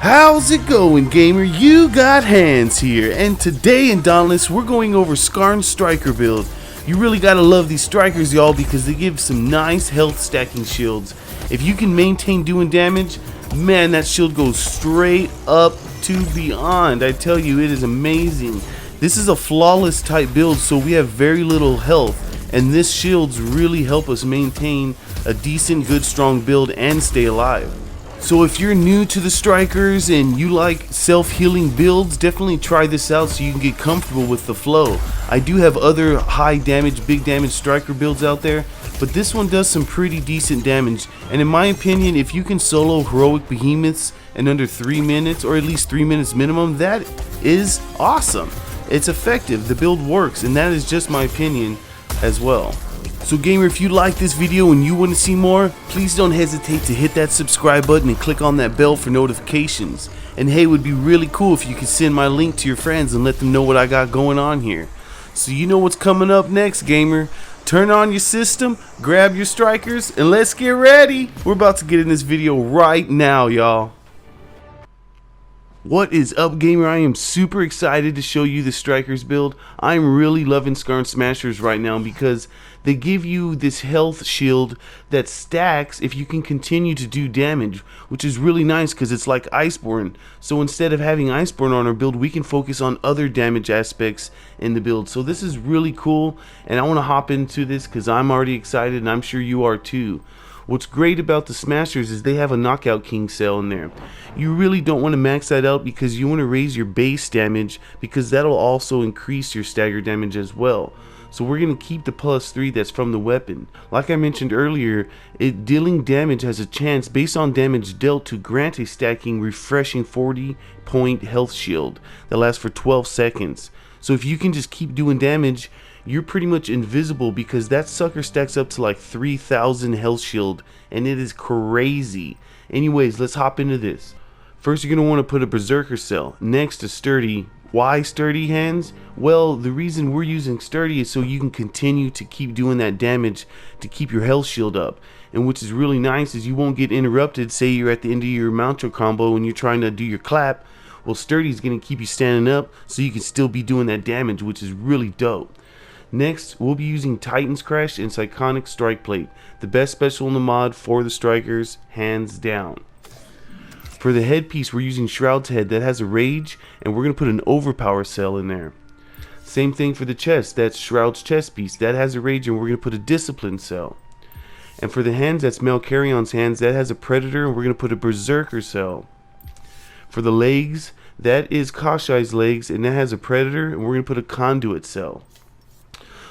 How's it going, gamer? You got hands here, and today in Dauntless we're going over Skarns Striker build. You really gotta love these strikers, y'all, because they give some nice health stacking shields. If you can maintain doing damage, man, that shield goes straight up to beyond. I tell you, it is amazing. This is a flawless type build, so we have very little health, and this shields really help us maintain a decent, good, strong build and stay alive. So if you're new to the strikers and you like self-healing builds, definitely try this out so you can get comfortable with the flow. I do have other high damage, big damage striker builds out there, but this one does some pretty decent damage. And in my opinion, if you can solo heroic behemoths in under 3 minutes, or at least 3 minutes minimum, that is awesome. It's effective, the build works, and that is just my opinion as well. So gamer, if you like this video and you want to see more, please don't hesitate to hit that subscribe button and click on that bell for notifications. And hey, it would be really cool if you could send my link to your friends and let them know what I got going on here. So you know what's coming up next, gamer. Turn on your system, grab your strikers, and let's get ready. We're about to get in this video right now, y'all. What is up, gamer? I am super excited to show you the strikers build. I'm really loving Skarns Smashers right now because they give you this health shield that stacks if you can continue to do damage, which is really nice because it's like Iceborne. So instead of having Iceborne on our build, we can focus on other damage aspects in the build. So this is really cool, and I want to hop into this because I'm already excited and I'm sure you are too. What's great about the Smashers is they have a Knockout King cell in there. You really don't want to max that out because you want to raise your base damage, because that'll also increase your stagger damage as well. So we're going to keep the +3 that's from the weapon. Like I mentioned earlier, dealing damage has a chance based on damage dealt to grant a stacking refreshing 40-point health shield that lasts for 12 seconds. So if you can just keep doing damage, you're pretty much invisible because that sucker stacks up to like 3,000 health shield, and it is crazy. Anyways, let's hop into this. First, you're going to want to put a Berserker cell next to Sturdy. Why Sturdy hands? Well, the reason we're using Sturdy is so you can continue to keep doing that damage to keep your health shield up. And which is really nice is you won't get interrupted. Say you're at the end of your Mountro combo and you're trying to do your clap. Well, Sturdy is going to keep you standing up so you can still be doing that damage, which is really dope. Next, we'll be using Titan's Crash and Psychonic Strike Plate, the best special in the mod for the strikers, hands down. For the headpiece, we're using Shroud's Head that has a Rage, and we're going to put an Overpower cell in there. Same thing for the chest, that's Shroud's chest piece, that has a Rage, and we're going to put a Discipline cell. And for the hands, that's Melcarion's hands, that has a Predator, and we're going to put a Berserker cell. For the legs, that is Kashai's legs, and that has a Predator, and we're going to put a Conduit cell.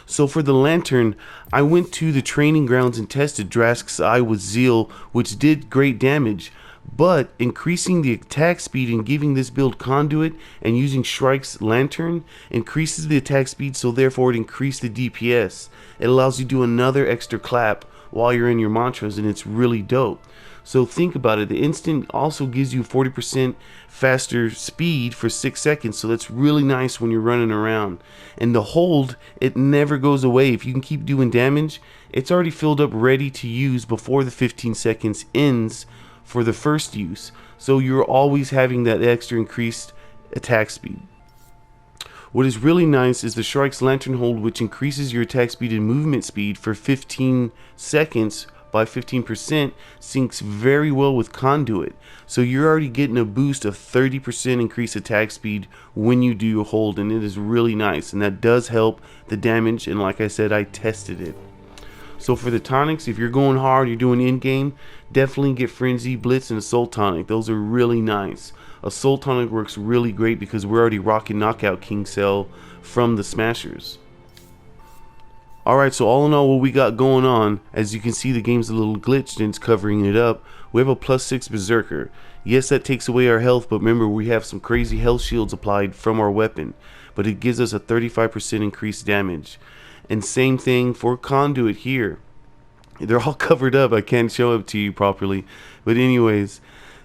So for the lantern, I went to the training grounds and tested Drask's Eye with Zeal, which did great damage, but increasing the attack speed and giving this build Conduit and using Shrike's lantern increases the attack speed, so therefore it increased the DPS. It allows you to do another extra clap while you're in your mantras, and it's really dope. So think about it, the instant also gives you 40% faster speed for 6 seconds, so that's really nice when you're running around. And the hold, it never goes away. If you can keep doing damage, it's already filled up ready to use before the 15 seconds ends for the first use. So you're always having that extra increased attack speed. What is really nice is the Shrike's Lantern hold, which increases your attack speed and movement speed for 15 seconds by 15%, syncs very well with Conduit. So you're already getting a boost of 30% increased attack speed when you do your hold, and it is really nice, and that does help the damage, and like I said, I tested it. So for the tonics, if you're going hard, you're doing in-game, definitely get Frenzy, Blitz, and Assault Tonic. Those are really nice. Assault Tonic works really great because we're already rocking Knockout King cell from the Smashers. Alright, so all in all, what we got going on, as you can see, the game's a little glitched and it's covering it up. We have a +6 Berserker. Yes, that takes away our health, but remember, we have some crazy health shields applied from our weapon, but it gives us a 35% increased damage. And same thing for Conduit here. They're all covered up, I can't show it to you properly, but anyways,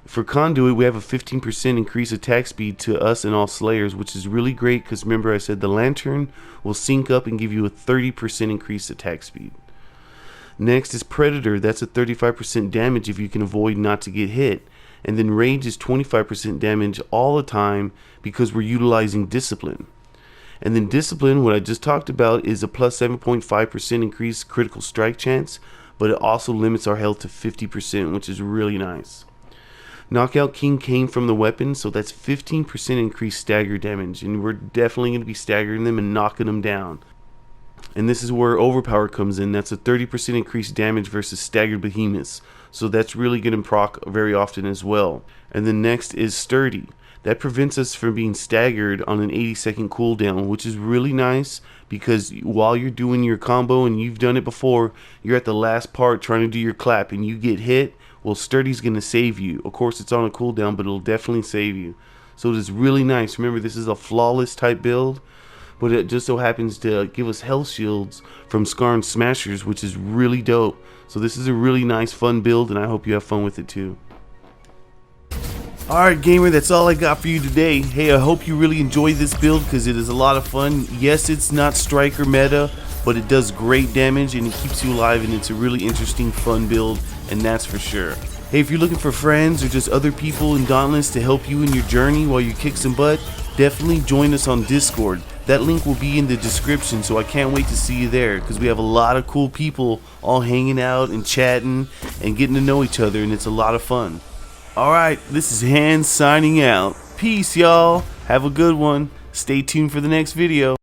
for Conduit, we have a 15% increased attack speed to us and all Slayers, which is really great because remember I said the Lantern will sync up and give you a 30% increased attack speed. Next is Predator. That's a 35% damage if you can avoid not to get hit. And then rage is 25% damage all the time because we're utilizing discipline. And then discipline, what I just talked about, is a plus 7.5% increased critical strike chance, but it also limits our health to 50%, which is really nice. Knockout King came from the weapon, so that's 15% increased stagger damage, and we're definitely going to be staggering them and knocking them down. And this is where Overpower comes in. That's a 30% increased damage versus staggered behemoths, so that's really going to proc very often as well. And then next is Sturdy. That prevents us from being staggered on an 80-second cooldown, which is really nice because while you're doing your combo, and you've done it before, you're at the last part trying to do your clap and you get hit. Well, Sturdy's going to save you. Of course, it's on a cooldown, but it'll definitely save you. So it is really nice. Remember, this is a flawless type build, but it just so happens to give us health shields from Skarns Smashers, which is really dope. So this is a really nice, fun build, and I hope you have fun with it too. Alright gamer, that's all I got for you today. Hey, I hope you really enjoyed this build because it is a lot of fun. Yes, it's not striker meta, but it does great damage and it keeps you alive, and it's a really interesting, fun build, and that's for sure. Hey, if you're looking for friends or just other people in Dauntless to help you in your journey while you kick some butt, definitely join us on Discord. That link will be in the description, so I can't wait to see you there because we have a lot of cool people all hanging out and chatting and getting to know each other, and it's a lot of fun. Alright, this is Hans signing out. Peace, y'all. Have a good one. Stay tuned for the next video.